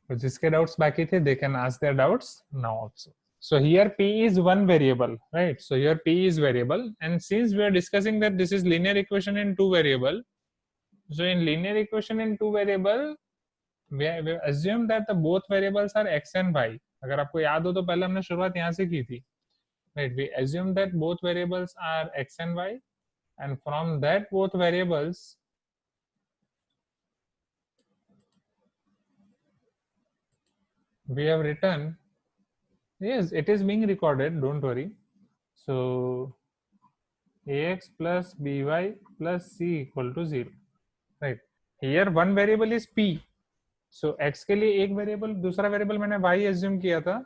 तो जिसके डाउट्स बाकी थे they can ask their doubts now also. So here p is one variable, right? So here p is variable, and since we are discussing that this is linear equation in two variable, so in linear equation in two variable we assume that the both variables are x and y. अगर आपको याद हो तो पहले हमने शुरुआत यहाँ से की थी, right? We assume that both variables are x and y, and from that both variables we have written, yes, it is being recorded, don't worry. So ax plus by plus c equal to 0, right? Here one variable is p, so x के लिए एक variable, दूसरा variable मैंने y assume किया था.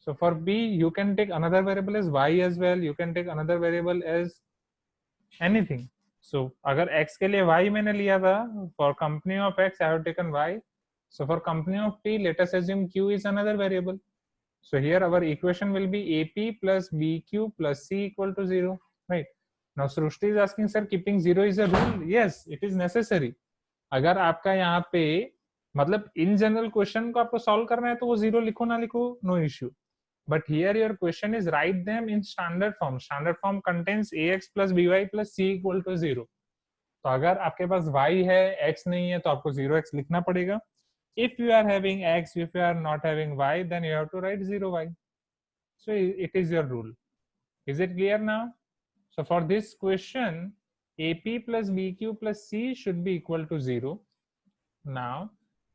So for p you can take another variable as y as well, you can take another variable as anything. So अगर x के लिए y मैंने लिया था, for company of x I have taken y. So for company of p let us assume q is another variable. So here our equation will be ap plus bq plus c equal to 0, right? Now Srushti is asking, sir, keeping 0 is a rule. Yes, it is necessary. अगर आपका यहाँ पे मतलब in general question को आपको solve करना है तो वो 0 लिखो ना लिखो, no issue. But here your question is write them in standard form. Standard form contains ax plus by plus c equal to 0. तो अगर आपके पास y है, x नहीं है, तो आपको 0x लिखना पड़ेगा. If you are having x, if you are not having y, then you have to write 0y. So it is your rule. Is it clear now? So for this question, ap plus bq plus c should be equal to 0. Now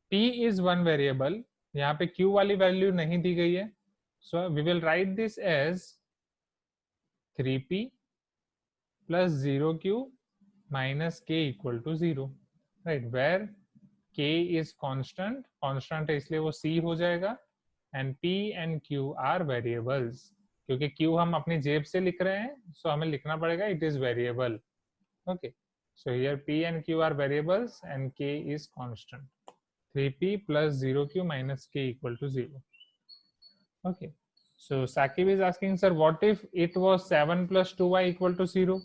p is one variable. यहाँ पे q वाली value नहीं दी गई है. So we will write this as 3p plus 0q minus k equal to 0, right? Where k is constant, constant है इसलिए वो c हो जाएगा, and p and q are variables. क्योंकि q हम अपनी जेब से लिख रहे हैं, so हमें लिखना पड़ेगा it is variable. Okay, so here p and q are variables and k is constant. 3p plus 0q minus k equal to 0. Okay. So Sakib is asking, sir, what if it was 7 plus 2y equal to 0?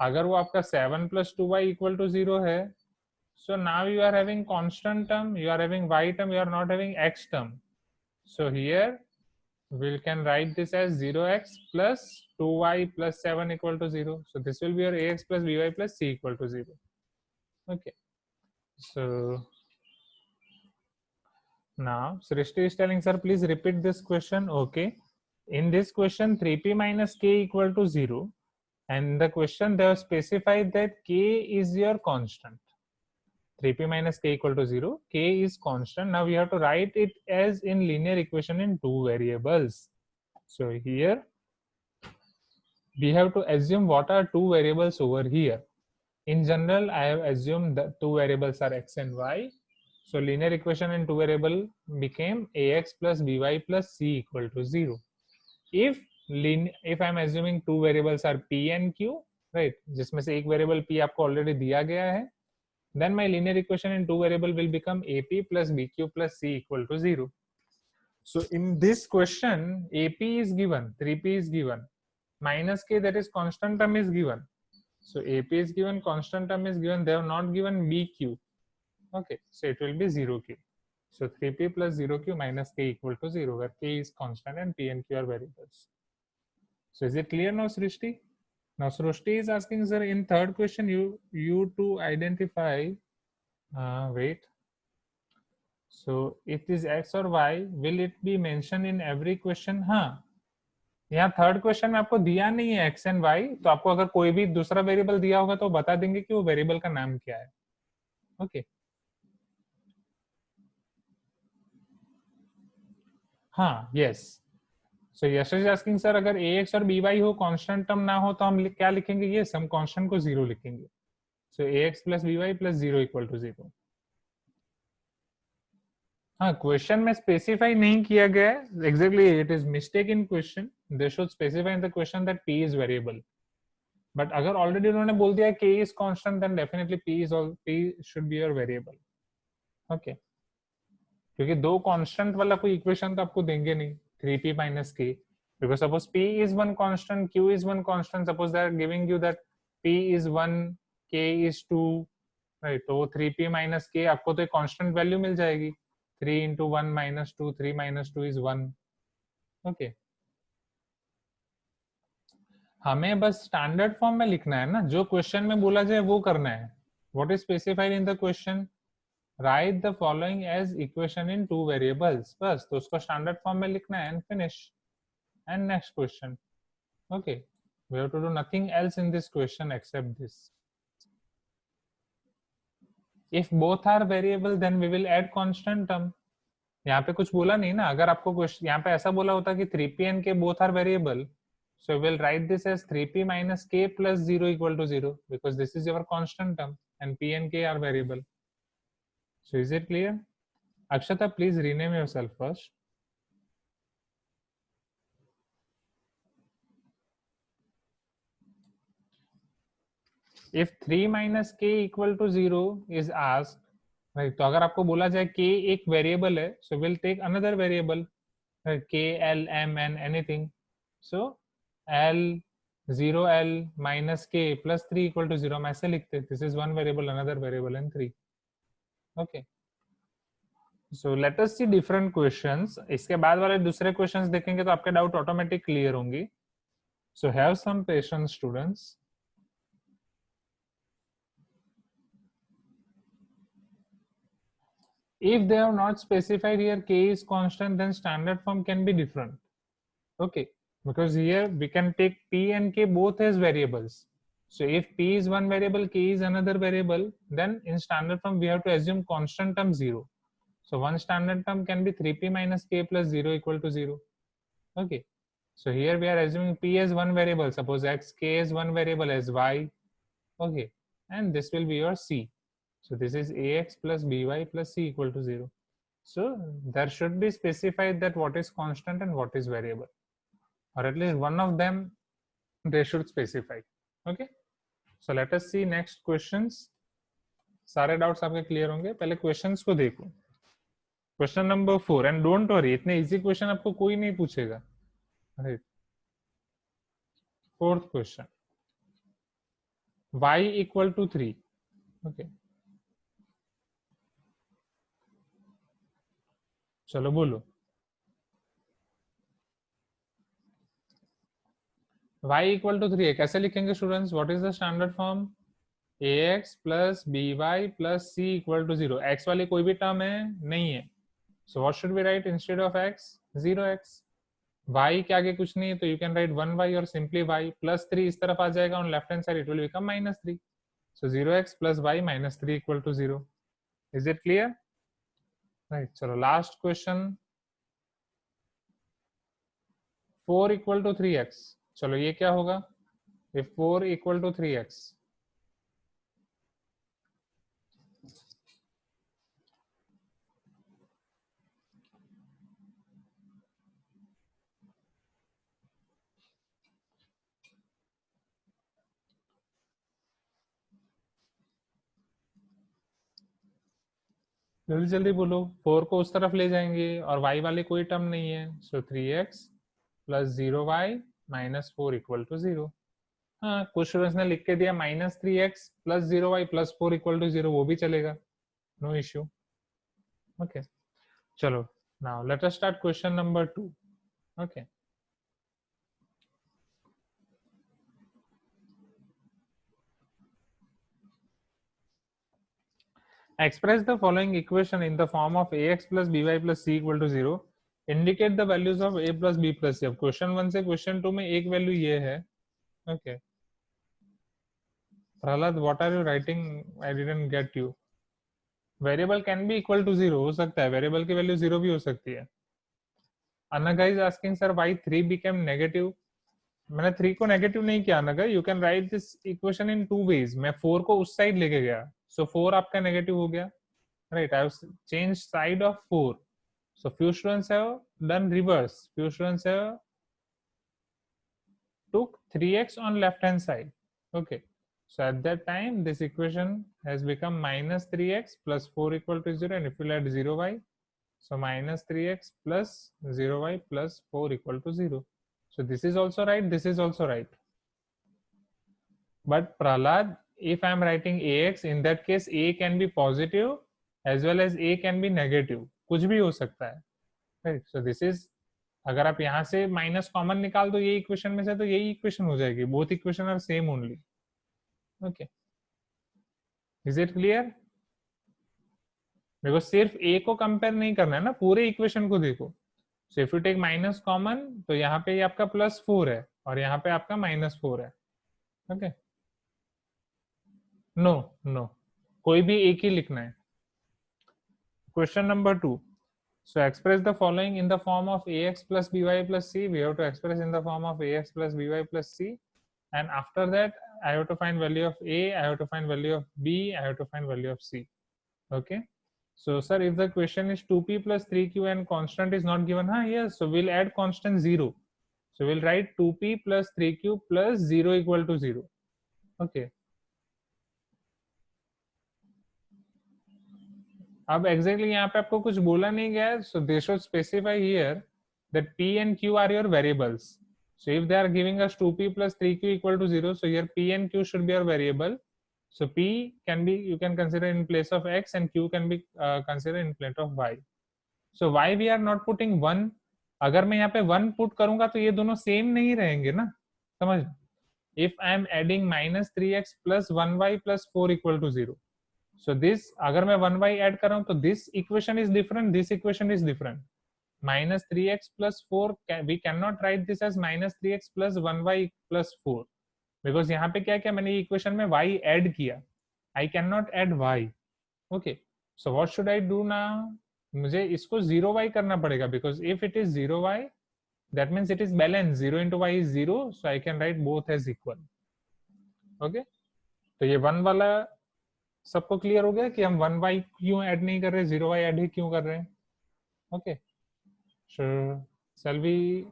अगर वो आपका 7 plus 2y equal to 0 है, so now you are having constant term, you are having y term, you are not having x term. So here we can write this as 0x plus 2y plus 7 equal to 0. So this will be your ax plus by plus c equal to 0. Okay. So now Srishti is telling, sir, please repeat this question. Okay. In this question 3p minus k equal to 0, and the question they have specified that k is your constant. 3p minus k equal to 0, k is constant. Now we have to write it as in linear equation in two variables. So here we have to assume what are two variables over here. In general I have assumed that two variables are x and y. So linear equation in two variable became ax plus by plus c equal to 0. If I'm assuming two variables are p and q, right, जिसमें से एक variable p आपको already दिया गया है, then my linear equation in two variable will become ap plus bq plus c equal to 0. So in this question, ap is given, 3p is given, minus k, that is constant term, is given. So ap is given, constant term is given, they have not given bq. Okay, so it will be 0q. So 3p plus 0q minus k equal to 0, where k is constant and p and q are variables. So is it clear now, Srishti? Now Srishti is asking, sir, in third question you to identify, wait. So if it is x or y, will it be mentioned in every question? हाँ, यहाँ third question में आपको दिया नहीं है x and y, तो आपको अगर कोई भी दूसरा वेरिएबल दिया होगा तो बता देंगे कि वो वेरिएबल का नाम क्या है. ओके. हाँ, yes. So Yash is asking, sir, अगर ax और by हो, कांस्टेंट टर्म ना हो, तो हम क्या लिखेंगे? यस, हम कांस्टेंट को 0 लिखेंगे. So ax plus by plus 0 equal to 0. हाँ, क्वेश्चन में स्पेसिफाई नहीं किया गया है exactly, it is mistake in question. They should specify in the question that p is variable. But अगर ऑलरेडी उन्होंने बोल दिया k is constant, then definitely p should be your variable. Okay, क्योंकि दो कांस्टेंट वाला कोई इक्वेशन तो आपको देंगे नहीं 3p minus k, because suppose p is one constant, q is one constant, suppose they are giving you that p is 1, k is 2, right? तो 3p minus k आपको तो एक कांस्टेंट वैल्यू मिल जाएगी. 3 into 1 minus 2, 3 minus 2 is 1. Okay. हमें बस standard form में लिखना है ना, जो क्वेश्चन में बोला जाए वो करना है. What is specified in the question? Write the following as equation in 2 variables. बस तो उसको स्टैंडर्ड फॉर्म में लिखना है and finish. And next question. Okay, we have to do nothing else in this question except this. If both are variable then we will add constant term. यहाँ पे कुछ बोला नहीं ना. अगर आपको क्वेश्चन यहाँ पे ऐसा बोला होता कि 3p and k both are variable, so we'll write this as 3p minus k plus 0 equal to 0 because this is your constant term and p and k are variable. So is it clear? Akshata, please rename yourself first. If 3 minus k equal to 0 is asked, right, तो अगर आपको बोला जाए k एक variable है, so we'll take another variable, right, k, l, m, n, anything. So l 0l minus k plus 3 equal to 0 हम ऐसे लिखते. This is one variable, another variable and 3. Okay. So let us see different questions. इसके बाद वाले दूसरे questions देखेंगे तो आपके डाउट ऑटोमेटिक क्लियर होंगी. So have some patience students. If they have not specified here k is constant, then standard form can be different. Okay, because here we can take p and k both as variables. So if p is one variable, k is another variable, then in standard form we have to assume constant term 0. So one standard term can be 3p minus k plus 0 equal to 0. Okay, so here we are assuming p as one variable. Suppose x, k is one variable as y. Okay, and this will be your c. So this is ax plus by plus c equal to 0. So there should be specified that what is constant and what is variable, or at least one of them they should specify. Okay, so let us see next questions. सारे doubts आपके clear होंगे. पहले questions को देखो. Question number 4, and don't worry, इतने easy question आपको कोई नहीं पूछेगा. Right, fourth question, y equal to 3. Okay, चलो बोलो. y इक्वल टू 3 है, कैसे लिखेंगे students? What is the standard form? ax plus by plus c equal to 0. x वाली कोई भी टर्म है नहीं है. So what should we write instead of x? 0x. y के आगे कुछ नहीं है तो यू कैन राइट 1y और सिंपली y. प्लस 3 इस तरफ आ जाएगा on left hand side, it will become minus 3. So 0x plus y minus 3 equal to 0. Is it clear? Right, चलो last question. 4 equal to 3x. चलो ये क्या होगा? इफ 4 इक्वल टू 3x, जल्दी जल्दी बोलो. 4 को उस तरफ ले जाएंगे और y वाले कोई टर्म नहीं है. So 3x plus 0y minus 4 equal to 0. हाँ, कुछ स्टूडेंट्स ने लिख के दिया minus 3x plus 0y plus 4 equal to 0, वो भी चलेगा, नो इश्यू. ओके, चलो now let us start question number 2. Okay, express the following equation in the form of ax plus by plus c equal to 0. Indicate the values of a plus b plus c. अब question 1 से question 2 में एक value ये है. Okay, Prahlad, what are you writing? I didn't get you. Variable can be equal to 0 हो सकता है, variable की वैल्यू 0 भी हो सकती है. Anagha is asking sir why 3 became negative. मैंने 3 को नेगेटिव नहीं किया Anagha. You can write this equation in 2 ways. मैं 4 को उस साइड लेके गया, सो 4 आपका नेगेटिव हो गया. Right, I have changed side of 4. So few students have done reverse. Few students have took 3x on left hand side. Okay, so at that time this equation has become minus 3x plus 4 equal to 0, and if you add 0y, so minus 3x plus 0y plus 4 equal to 0. So this is also right, this is also right. But Prahlad, if I am writing ax, in that case a can be positive as well as a can be negative. कुछ भी हो सकता है, right. So this is, अगर आप यहाँ से minus common निकाल दो ये इक्वेशन में से तो यही इक्वेशन हो जाएगी. Both equation are same only. Okay, is it clear? Because सिर्फ ए को कंपेयर नहीं करना है ना, पूरे इक्वेशन को देखो. So if you take minus common तो यहाँ पे आपका +4 है और यहाँ पे आपका -4 है. ओके, नो नो, कोई भी एक ही लिखना है. Question number 2. So express the following in the form of ax plus by plus c. We have to express in the form of ax plus by plus c. And after that, I have to find value of a, I have to find value of b, I have to find value of c. Okay. So sir, if the question is 2p plus 3q and constant is not given, yes, so we'll add constant 0. So we'll write 2p plus 3q plus 0 equal to 0. Okay. अब exactly यहाँ पे आपको कुछ बोला नहीं गया है, so they should specify here that p and q are your variables. So if they are giving us 2p plus 3q equal to 0, so here p and q should be our variable. So p can be, you can consider in place of x and q can be considered in place of y. So why we are not putting 1? अगर मैं यहाँ पे 1 put करूंगा तो ये दोनों same नहीं रहेंगे ना, समझ. If I am adding -3x plus 1y plus 4 equal to 0. So this, अगर मैं 1y ऐड कर रहा हूँ तो this equation is different, this equation is different. -3x plus 4, we cannot write this as -3x plus 1y plus 4 because यहाँ पे क्या क्या मैंने इक्वेशन में y ऐड किया. I cannot add y. Okay, so what should I do now? मुझे इसको 0y करना पड़ेगा because if it is 0y, that means it is balanced. 0 into y is 0, so I can write both as equal. Okay, तो ये 1 वाला सबको clear हो गया कि हम 1y क्यों ऐड नहीं कर रहे, 0y ऐड ही क्यों कर रहे हैं. Okay, shall we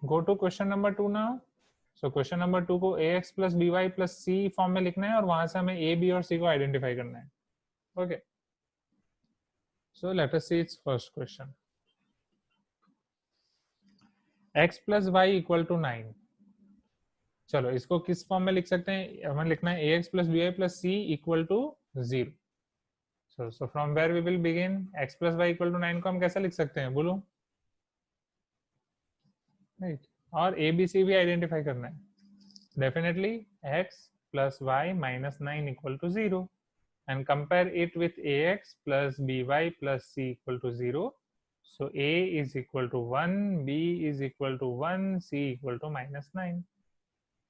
go to question number 2 now? So question number 2 को ax plus by plus c form में लिखना है और वहां से हमें a, b और c को आइडेंटिफाई करना है. Okay, so let us see its first question. x plus y equal to 9. चलो इसको किस फॉर्म में लिख सकते हैं, हमें लिखना है ax plus by plus c equal to 0. So from where we will begin? x plus y equal to 9 को हम कैसे लिख सकते हैं बोलो, राइट. और a b c भी आइडेंटिफाई करना है. Definitely x plus y minus 9 equal to 0 and compare it with ax plus by plus c equal to 0. So a is equal to 1, b is equal to 1, c equal to -9.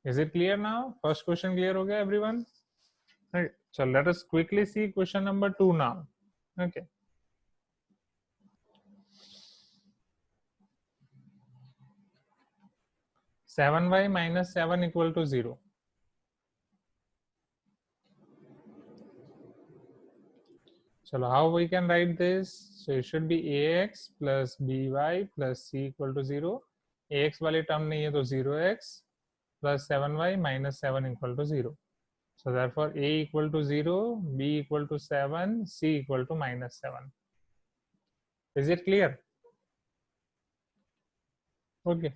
Is it clear now? First question clear हो गया everyone? Right. So let us quickly see question number 2 now. Okay. Seven y minus 7 equal to 0. So how we can write this? So it should be ax plus by plus c equal to 0. ax वाली term नहीं है तो 0x plus 7y minus 7 equal to 0. So therefore a equal to 0, b equal to 7, c equal to -7. Is it clear? Okay.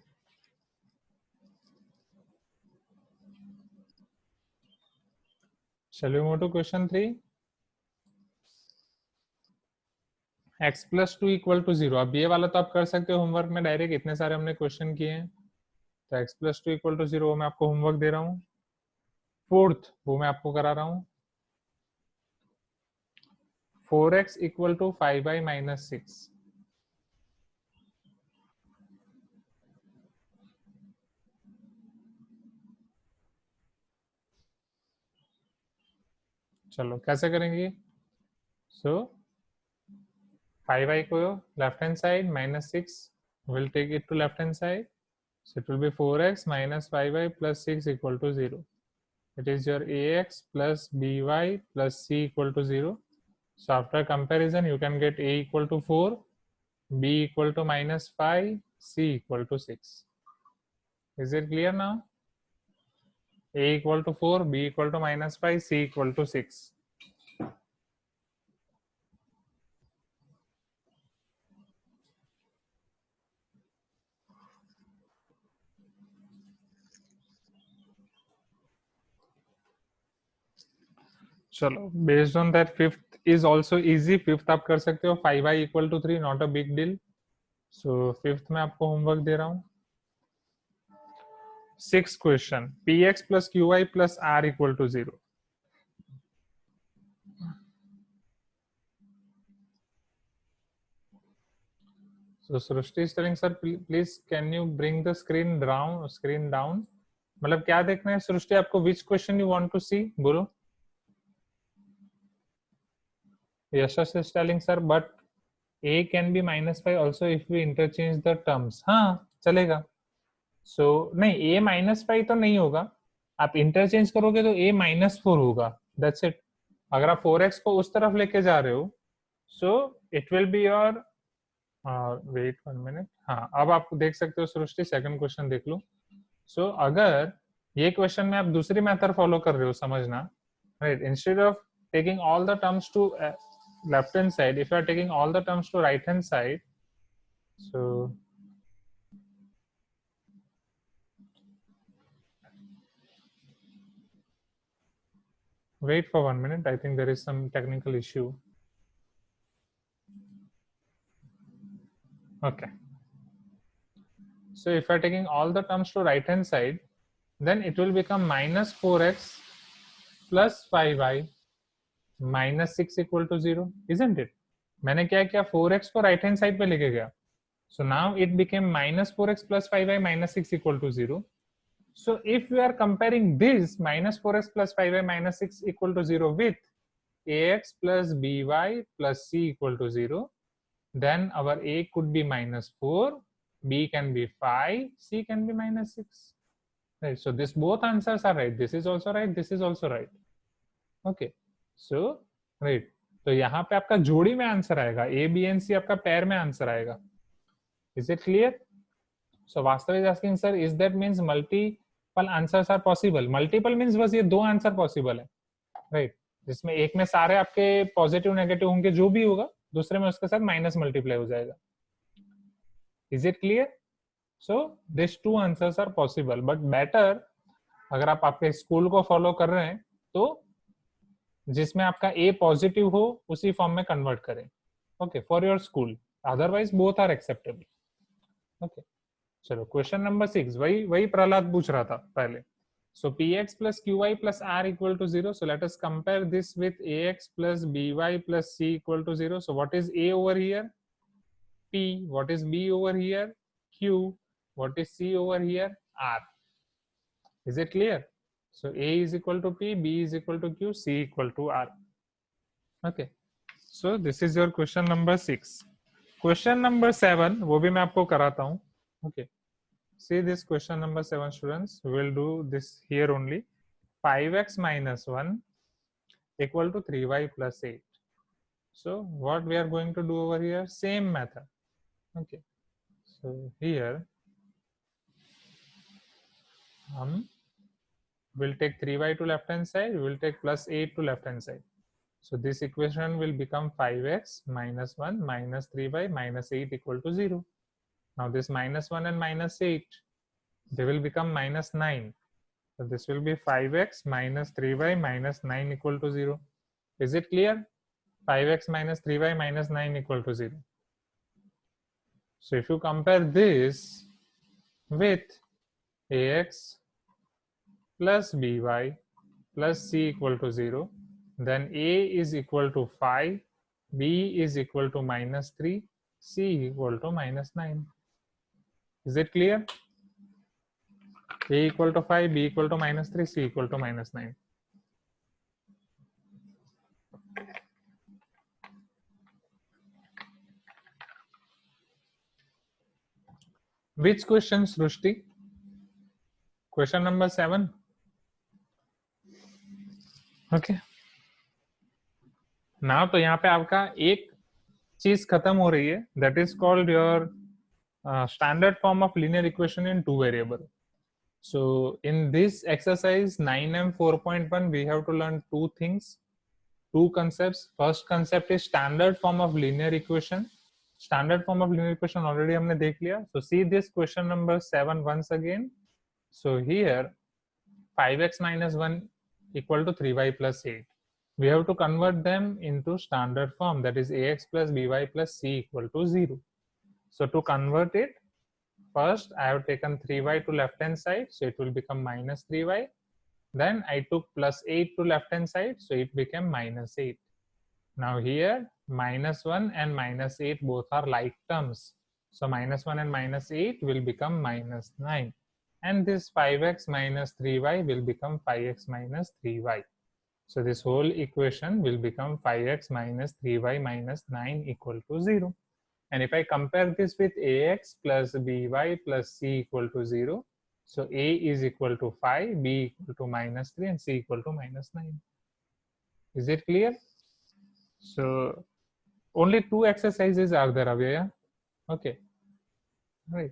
Shall we move to question 3? x plus 2 equal to 0. अब ये वाला तो आप कर सकते हो होमवर्क में direct, इतने सारे हमने क्वेश्चन किए हैं. तो x plus 2 equal to 0 मैं आपको होमवर्क दे रहा हूँ. फोर्थ वो मैं आपको करा रहा हूँ. 4x equal to 5y minus 6. चलो कैसे करेंगे? सो 5y को left hand side, -6 will take it to left hand side. So it will be 4x minus 5y plus 6 equal to 0. It is your ax plus by plus c equal to 0. So after comparison, you can get a equal to 4, b equal to -5, c equal to 6. Is it clear now? A equal to 4, b equal to -5, c equal to 6. चलो, based on that fifth is also easy. Fifth आप कर सकते हो 5i equal to 3, not a big deal. So fifth में आपको homework दे रहा हूँ. Sixth question, px plus qy plus r equal to 0. So Srushti is telling, sir, please can you bring the screen down? मतलब क्या देखना है सृष्टि आपको? which question you want to see? बोलो. Yashash is telling, sir, but a can be -5 also if we interchange the terms. हाँ चलेगा. So नहीं, a -5 तो नहीं होगा. आप इंटरचेंज करोगे तो a -4 होगा. That's it. अगर आप 4x को उस तरफ लेके जा रहे हो, so it will be your wait 1 minute. हाँ अब आप देख सकते हो सृष्टि, सेकंड क्वेश्चन देख लो. सो अगर ये क्वेश्चन में आप दूसरी मेथड फॉलो कर रहे हो, समझना, right, instead of taking all the terms to left hand side, if you are taking all the terms to right hand side, so wait for 1 minute, I think there is some technical issue. Okay, so if you are taking all the terms to right hand side, then it will become -4x plus 5y -6 equal to 0, isn't it? मैंने क्या किया, 4x को right hand side पे लेके गया. So now it became -4x plus 5y -6 equal to 0. So if we are comparing this -4x plus 5y -6 equal to 0 with ax plus by plus c equal to 0, then our a could be -4, b can be 5, c can be -6. Right. So this both answers are right. This is also right. This is also right. Okay. So right. तो यहाँ पे आपका जोड़ी में answer आएगा, a b and c आपका pair में answer आएगा. Is it clear? So Vastav is asking, sir, is that means multiple answers are possible? Multiple means बस ये दो आंसर पॉसिबल है, राइट, जिसमें एक में सारे आपके पॉजिटिव नेगेटिव होंगे, जो भी होगा, दूसरे में उसके साथ माइनस मल्टीप्लाई हो जाएगा. Is it clear? So this two answers are possible, but better अगर आप आपके स्कूल को फॉलो कर रहे हैं तो जिसमें आपका ए पॉजिटिव हो उसी फॉर्म में कन्वर्ट करें. Okay, for your school, otherwise both are acceptable. Okay, चलो क्वेश्चन नंबर 6, वही प्रहलाद पूछ रहा था पहले. So px plus qy plus r equal to 0. So let us compare this with ax plus by plus c equal to 0. So what is a over here? P. What is b over here? Q. What is c over here? R. Is it clear? So a is equal to p, b is equal to q, c equal to r. Okay. So this is your question number 6. Question number 7 वो भी मैं आपको कराता हूँ. Okay. See this question number 7, students. We will do this here only. 5x minus 1 equal to 3y plus 8. So what we are going to do over here? Same method. Okay. So here we'll take 3y to left hand side. We will take plus 8 to left hand side. So this equation will become 5x minus 1 minus 3y minus 8 equal to 0. Now this -1 and -8, they will become -9. So this will be 5x minus 3y minus 9 equal to 0. Is it clear? 5x minus 3y minus 9 equal to 0. So if you compare this with ax plus by plus c equal to 0, then a is equal to 5, b is equal to -3, c equal to -9. Is it clear? A equal to 5, b equal to -3, c equal to -9. Which question, Srushti? Question number 7. Okay. Now तो यहाँ पे आपका एक चीज खत्म हो रही है, that is called your standard form of linear equation in two variable. So in this exercise 9M 4.1, we have to learn two things, two concepts. First concept is standard form of linear equation. Standard form of linear equation already हमने देख लिया. So see this question number 7 once again. So here 5x minus 1 equal to 3y plus 8. we have to convert them into standard form, that is ax plus by plus c equal to 0. So to convert it, first I have taken 3y to left hand side, so it will become minus 3y. Then I took plus 8 to left hand side, so it became minus 8. Now here minus 1 and minus 8 both are like terms. So minus 1 and minus 8 will become minus 9. And this 5x minus 3y will become 5x minus 3y. So this whole equation will become 5x minus 3y minus 9 equal to 0. And if I compare this with ax plus by plus c equal to 0, so a is equal to 5, b equal to minus 3, and c equal to minus 9. Is it clear? So only 2 exercises are there, Avyaya. Okay, right.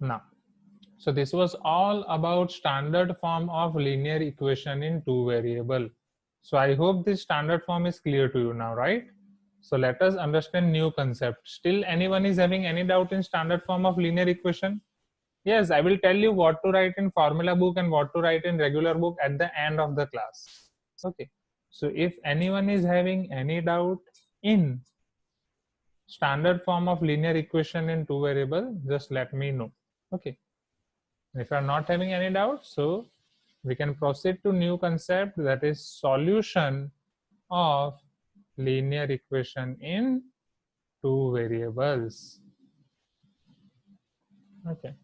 Now, so this was all about standard form of linear equation in 2 variable. So I hope this standard form is clear to you now, right? So let us understand new concept. Still anyone is having any doubt in standard form of linear equation? Yes, I will tell you what to write in formula book and what to write in regular book at the end of the class. Okay. So if anyone is having any doubt in standard form of linear equation in 2 variable, just let me know. Okay. If you are not having any doubt, so we can proceed to new concept, that is solution of linear equation in 2 variables. Okay.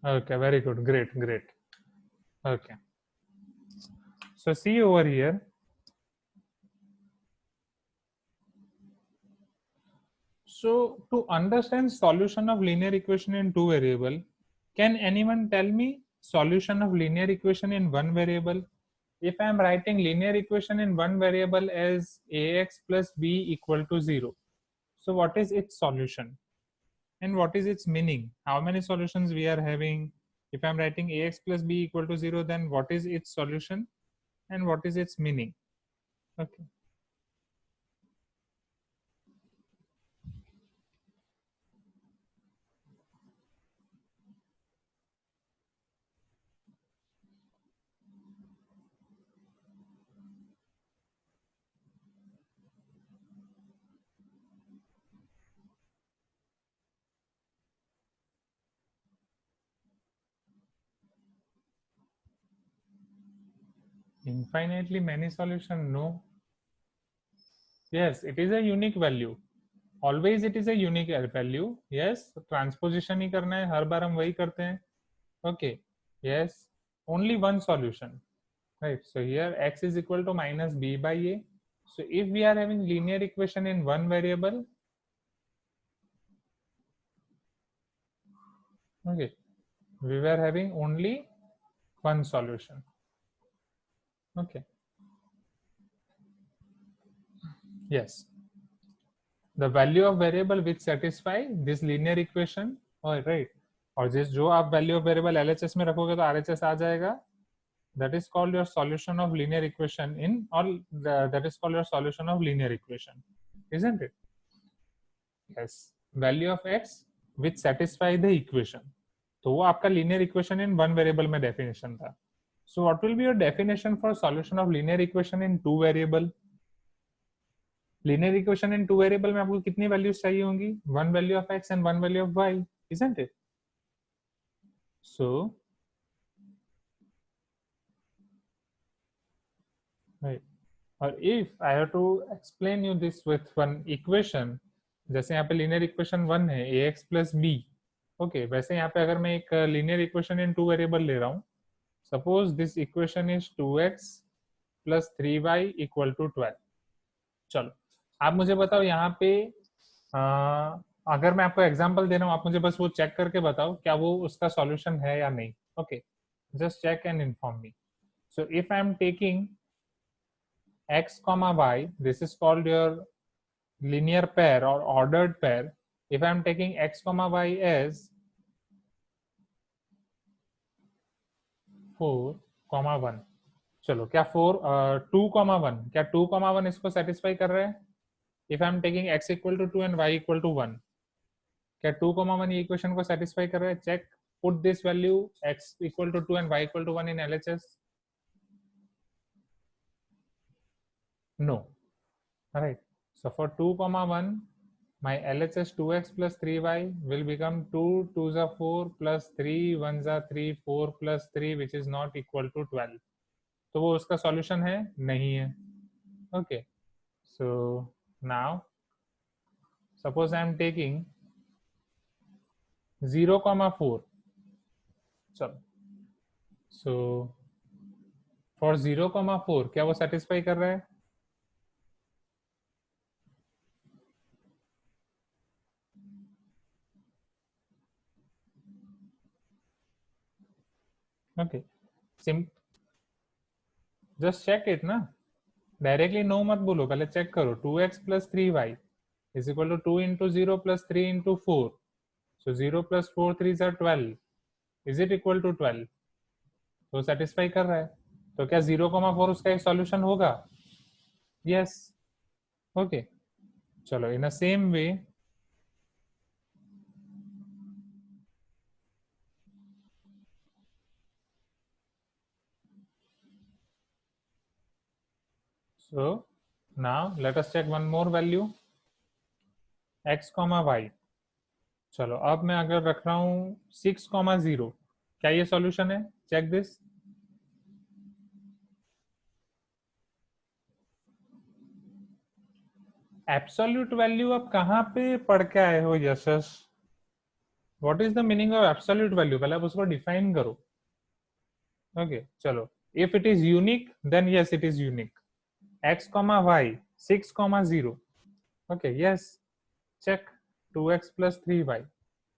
Okay, very good. Great, great. Okay. So see over here. So to understand solution of linear equation in 2 variable, can anyone tell me solution of linear equation in 1 variable? If I am writing linear equation in 1 variable as ax plus b equal to 0, so what is its solution? And what is its meaning? How many solutions we are having? If I'm writing ax plus b equal to 0, then what is its solution and what is its meaning? Okay. Infinitely many solution? No. Yes, it is a unique value. Always it is a unique value. Yes, transposition ही करना है, हर बार हम वही करते हैं. Okay. Yes, only one solution. Right. So here x is equal to minus b by a. So if we are having linear equation in one variable, okay, we were having only one solution. Okay. Yes. The value of variable which satisfy this linear equation. All right. और जिस जो आप value of variable LHS में रखोगे तो RHS आ जाएगा. That is called your solution of linear equation in, or that is called your solution of linear equation, isn't it? Yes. Value of x which satisfy the equation. तो वो आपका linear equation in one variable में definition था. So what will be your definition for solution of linear equation in 2 variable? Linear equation in 2 variable में आपको कितनी values चाहिए होंगी? One value of x and one value of y, isn't it? So, right. और if I have to explain you this with one equation, जैसे यहाँ पे linear equation 1 है ax plus b, okay, वैसे यहाँ पे अगर मैं एक linear equation in 2 variable ले रहा हूँ, suppose this equation is 2x plus 3y equal to 12. चलो आप मुझे बताओ यहाँ पे अगर मैं आपको एग्जांपल दे रहा हूँ, आप मुझे बस वो चेक करके बताओ क्या वो उसका सॉल्यूशन है या नहीं. Okay, just check and inform me. So if I am taking x comma y, this is called your linear pair or ordered pair. If I am taking x comma y as 4 comma 1, चलो क्या 2 comma 1, क्या 2 comma 1 इसको satisfy कर रहा है? If I am taking x equal to 2 and y equal to 1, क्या 2 comma 1 ये equation को सेटिस्फाई कर रहा है? Check. put this value x equal to 2 and y equal to 1 in LHS? No. All right. So for 2 comma 1, my LHS 2x plus 3y will become 2 2s are 4 plus 3 1s are 3 4 plus 3 which is not equal to 12. तो वो उसका solution है नहीं है. Okay. So now suppose I am taking 0 comma 4. चलो. So for 0 comma 4 क्या वो satisfy कर रहा है? Okay. Just check it ना. डायरेक्टली नो मत बोलो, पहले चेक करो. 2x plus 3y is equal to 2 into 0 plus 3 into 4. So 0 plus 4 3s are 12. Is it equal to 12? तो सेटिस्फाई कर रहा है. तो क्या 0,4 उसका एक सॉल्यूशन होगा? यस. ओके. चलो in a same way so now let us check one more value x, y. चलो अब मैं अगर रख रहा हूं 6,0, क्या ये सॉल्यूशन है? Check this. एब्सोल्यूट वैल्यू आप कहाँ पे पढ़ के आए हो यशस? What is the meaning of absolute value? पहले आप उसको डिफाइन करो. ओके. चलो if it is unique then yes it is unique. x, y 6,0. okay, yes, check. 2x plus 3y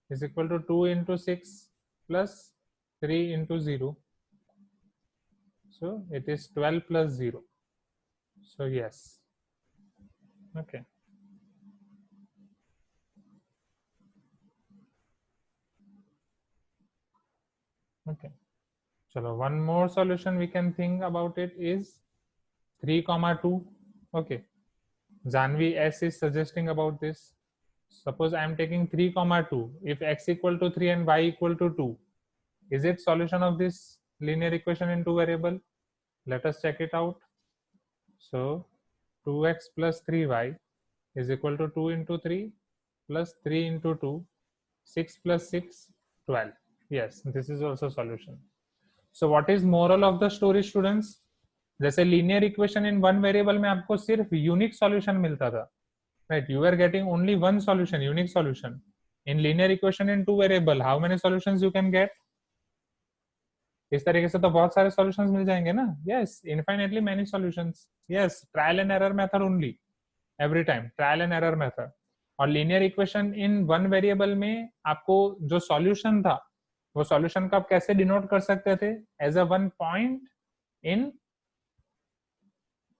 is equal to 2 into 6 plus 3 into 0. So it is 12 plus 0. So yes. Okay. Okay. So one more solution we can think about it is 3,2. Okay. Janvi S is suggesting about this. Suppose I am taking 3,2. If x equal to 3 and y equal to 2, is it solution of this linear equation in two variable? Let us check it out. So 2x plus 3y is equal to 2 into 3 plus 3 into 2, 6 plus 6, 12. Yes, this is also solution. So what is moral of the story, students? जैसे linear equation in one variable में आपको सिर्फ unique solution मिलता था, right? You were getting only one solution, unique solution. In linear equation in two variable, how many solutions you can get? इस तरीके से तो बहुत सारे सॉल्यूशंस मिल जाएंगे ना. Yes, infinitely many solutions. Yes, trial and error method only, every time trial and error method. और linear equation in one variable में आपको जो सॉल्यूशन था वो सॉल्यूशन को आप कैसे डिनोट कर सकते थे? As a one point in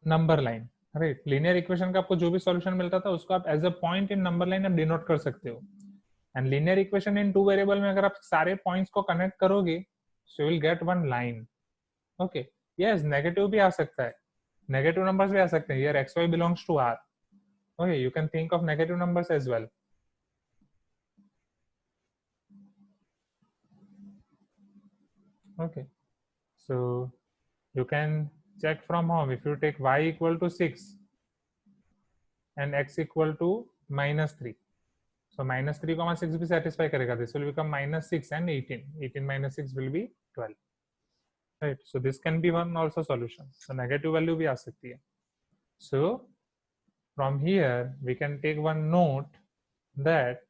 number line, right? Linear equation का आपको जो भी सॉल्यूशन मिलता था उसको आप as a point in number line आप डिनोट कर सकते हो. And linear equation in two variable में अगर आप सारे पॉइंट्स को कनेक्ट करोगे so you will get one line. Okay, yes, negative भी आ सकता है, negative numbers भी आ सकते हैं. Here xy belongs to R. Okay, you can think of negative numbers as well. Okay, so you can check from home. If you take y equal to 6 and x equal to -3, so -3,6 भी satisfy करेगा. This will become -6 and 18. 18 minus 6 will be 12. Right, so this can be one also solution. So negative value भी आ सकती है. So from here we can take one note that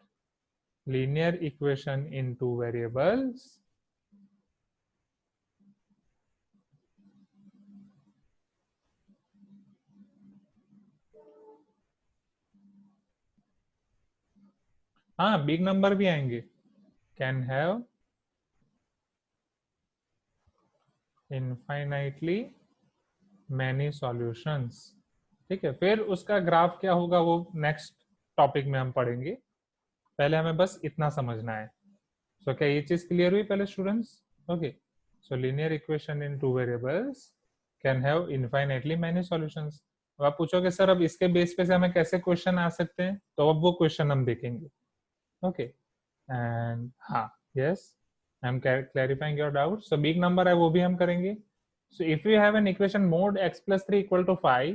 linear equation in two variables हाँ big number भी आएंगे, can have infinitely many solutions. ठीक है, फिर उसका ग्राफ क्या होगा वो नेक्स्ट टॉपिक में हम पढ़ेंगे. पहले हमें बस इतना समझना है. सो क्या ये चीज क्लियर हुई पहले students? Okay. So linear equation in two variables can have infinitely many solutions. अब आप पूछोगे सर अब इसके बेस पे से हमें कैसे क्वेश्चन आ सकते हैं, तो अब वो क्वेश्चन हम देखेंगे. ओके. एंड हाँ, yes, I am clarifying your doubt. So big number है वो भी हम करेंगे. So if we have an equation mod x plus 3 equal to 5,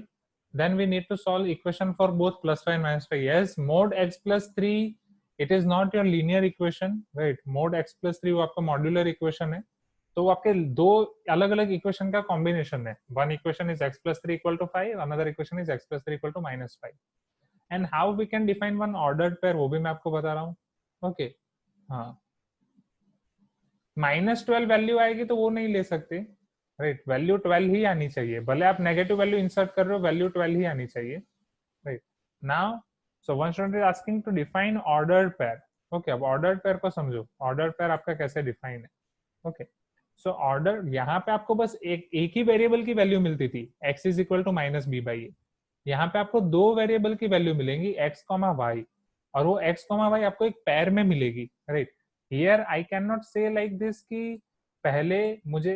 then we need to solve equation for both plus 5 and minus 5. Yes, mod x plus 3, it is not your linear equation, right? Mod x plus 3 वो आपका modular equation है. तो वो आपके दो अलग अलग equation का कॉम्बिनेशन है. One equation is x plus 3 equal to 5, another equation is x plus 3 equal to minus 5. And how we can define one ordered pair, वो भी मैं आपको बता रहा हूँ. ओके, हाँ, -12 वैल्यू आएगी तो वो नहीं ले सकते, राइट? वैल्यू 12 ही आनी चाहिए, भले आप नेगेटिव वैल्यू इंसर्ट कर रहे हो, वैल्यू 12 ही आनी चाहिए, right? Now so one student is asking to define ordered pair. Okay, अब ऑर्डर्ड पेयर को समझो. ऑर्डर्ड पेयर आपका कैसे डिफाइन है? ओके, सो ऑर्डर, यहाँ पे आपको बस एक ही वेरिएबल की वैल्यू मिलती थी, x is equal to minus b by a. यहाँ पे आपको दो वेरिएबल की वैल्यू मिलेंगी, x कॉमा वाई, और वो x कॉमा वाई आपको एक पेयर में मिलेगी, right? Here I can not से लाइक दिस कि पहले मुझे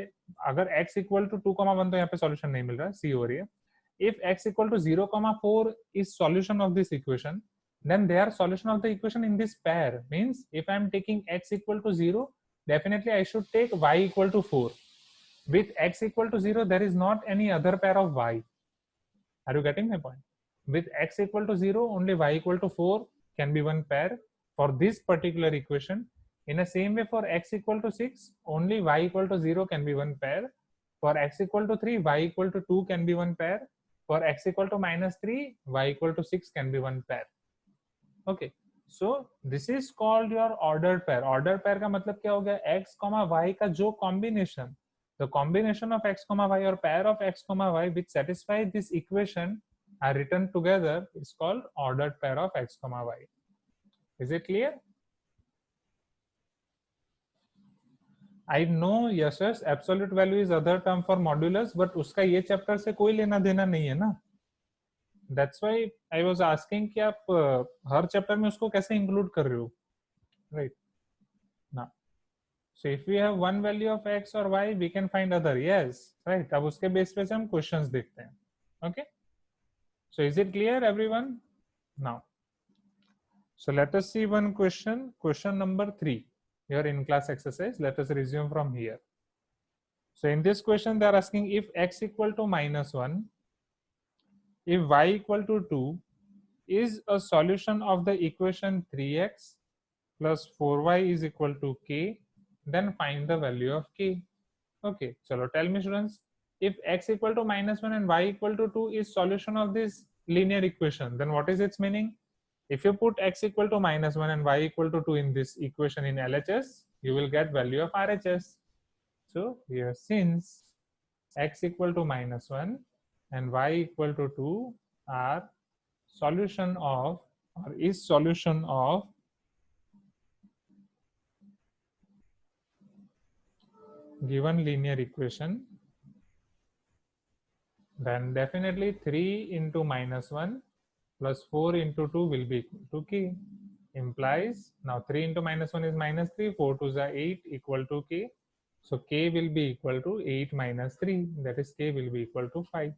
अगर x इक्वल टू 2,1, तो यहाँ पे सॉल्यूशन नहीं मिल रहा, सी हो रही है. If x equal to 0,4 is solution of this equation, then they are solution of the equation in this pair. Means if I am taking x equal to 0, definitely I should take y equal to 4. With x equal to 0, there is not any other pair of y. Are you getting my point? With x equal to 0, only y equal to 4 can be one pair for this particular equation. In the same way, for x equal to 6, only y equal to 0 can be one pair. For x equal to 3, y equal to 2 can be one pair. For x equal to minus 3, y equal to 6 can be one pair. Okay, so this is called your ordered pair. Ordered pair का मतलब क्या हो गया? x, y का जो combination, the combination of x, y or pair of x, y which satisfy this equation are written together is called ordered pair of x, y. Is it clear? I know, yes, yes, absolute value is other term for modulus, but उसका ये chapter से कोई लेना देना नहीं है ना. That's why I was asking कि आप हर चैप्टर में उसको कैसे इंक्लूड कर रहे हो, right? Now, so if we have one value of x or y, we can find other. Yes, right? अब उसके बेस पे से हम क्वेश्चंस देखते हैं. Okay? So is it clear, everyone? Now, so let us see one question. Question number 3. Your in-class exercise. Let us resume from here. So in this question, they are asking if x equal to -1, if y equal to 2, is a solution of the equation 3x plus 4y is equal to k, then find the value of k. Okay, so tell me students, if x equal to -1 and y equal to 2 is solution of this linear equation, then what is its meaning? If you put x equal to -1 and y equal to 2 in this equation in LHS, you will get value of RHS. So here, since x equal to -1 and y equal to 2 are solution of, or is solution of given linear equation, then definitely 3 into -1 plus 4 into 2 will be equal to k. Implies, now 3 into -1 is -3, 4 to the 8 equal to k. So k will be equal to 8 minus 3, that is k will be equal to 5.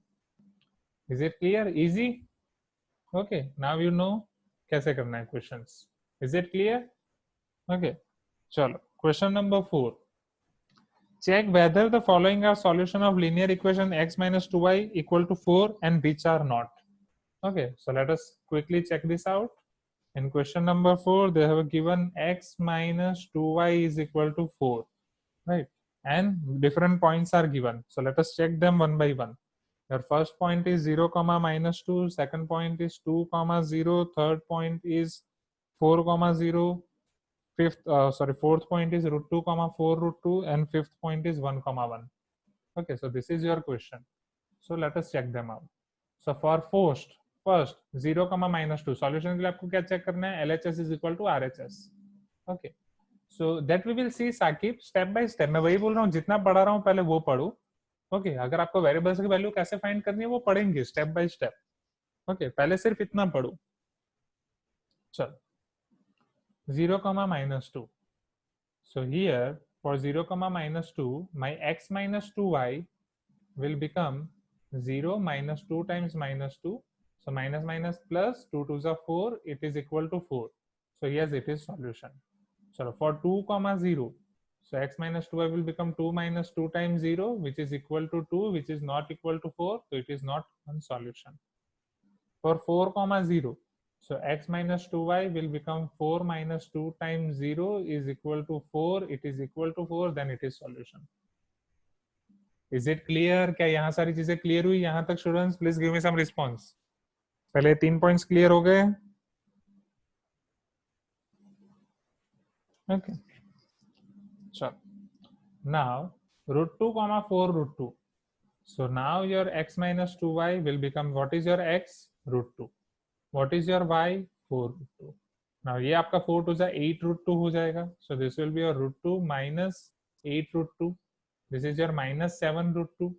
Is it clear? Easy? Okay, now you know कैसे करना है questions. Is it clear? Okay, चलो question number 4. Check whether the following are solution of linear equation x minus 2y equal to 4 and which are not. Okay, so let us quickly check this out. In question number 4, they have given x minus 2y is equal to 4, right? And different points are given. So let us check them one by one. Your first point is 0, -2. Second point is 2, 0. Third point is 4, 0. Fourth point is √2, 4, √2, and fifth point is 1, 1. Okay, so this is your question. So let us check them out. So for first 0, -2 solution के लिए आपको क्या check करना है? LHS is equal to RHS. Okay, so that we will see Saqib step by step. मैं वही बोल रहा हूँ, जितना पढ़ा रहा हूँ पहले वो पढ़ो. ओके, अगर आपको वेरिएबल्स की वैल्यू कैसे फाइंड करनी है वो पढ़ेंगे स्टेप बाय स्टेप. ओके, पहले सिर्फ इतना पढ़ो. चलो, 0, -2. So here for 0, -2, my x minus 2y will become 0 minus 2 times -2. So minus minus plus 2 to the 4, it is equal to 4. So yes, it is solution. So for 2, 0, So x minus 2y will become 2 minus 2 times 0, which is equal to 2, which is not equal to 4. So it is not one solution. For 4 comma 0, so x minus 2y will become 4 minus 2 times 0 is equal to 4. It is equal to 4, then it is solution. Is it clear? क्या यहाँ सारी चीजें clear हुई यहाँ तक students? Please give me some response. पहले 3 points clear हो गए? Okay. Sure. Now root 2 comma 4 root 2. So now your x minus 2y will become, what is your x? Root 2. What is your y? 4 root 2. Now ये आपका 4 to the 8 root 2 हो जाएगा. So this will be your root 2 minus 8 root 2. This is your minus 7 root 2.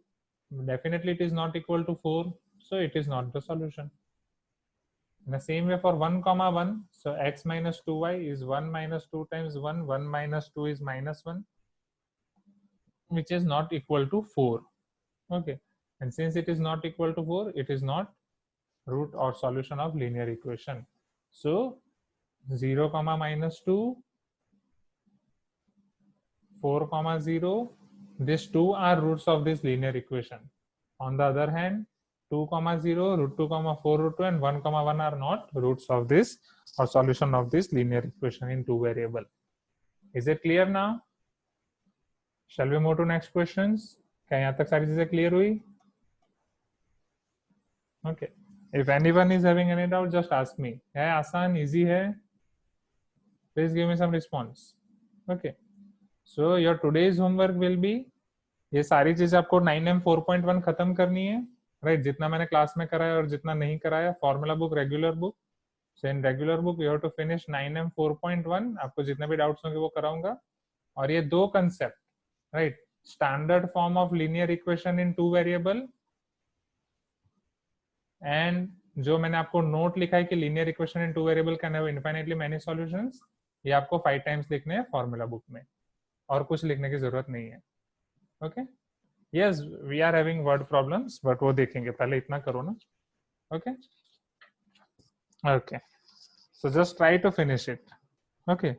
Definitely it is not equal to 4. So it is not the solution. In the same way for 1 comma 1, so x minus 2y is 1 minus 2 times 1, 1 minus 2 is minus 1, which is not equal to 4. Okay, and since it is not equal to 4, it is not root or solution of linear equation. So 0 comma minus 2, 4 comma 0, these two are roots of this linear equation. On the other hand, 2 comma 0, root 2 comma 4 root 2 and 1 comma 1 are not roots of this or solution of this linear equation in two variable. Is it clear now? Shall we move to next questions? क्या यहाँ तक सारी चीजें clear हुई? Okay. If anyone is having any doubt, just ask me. है आसान, easy है? Please give me some response. Okay. So your today's homework will be, ये सारी चीजें आपको 9M 4.1 खत्म करनी है, राइट? जितना मैंने क्लास में कराया और जितना नहीं कराया, formula book, regular book. So in regular book you have to finish 9M 4.1. आपको जितने भी डाउट्स होंगे वो कराऊंगा. और ये दो concept, right? Standard form of linear equation in two variable, and जो मैंने आपको नोट लिखा है कि linear equation in two variable can have infinitely many solutions, ये आपको 5 टाइम्स लिखने हैं फॉर्मूला बुक में, और कुछ लिखने की जरूरत नहीं है. Okay, yes we are having word problems, but वो देखेंगे, पहले इतना करो ना. Okay okay, so just try to finish it. Okay.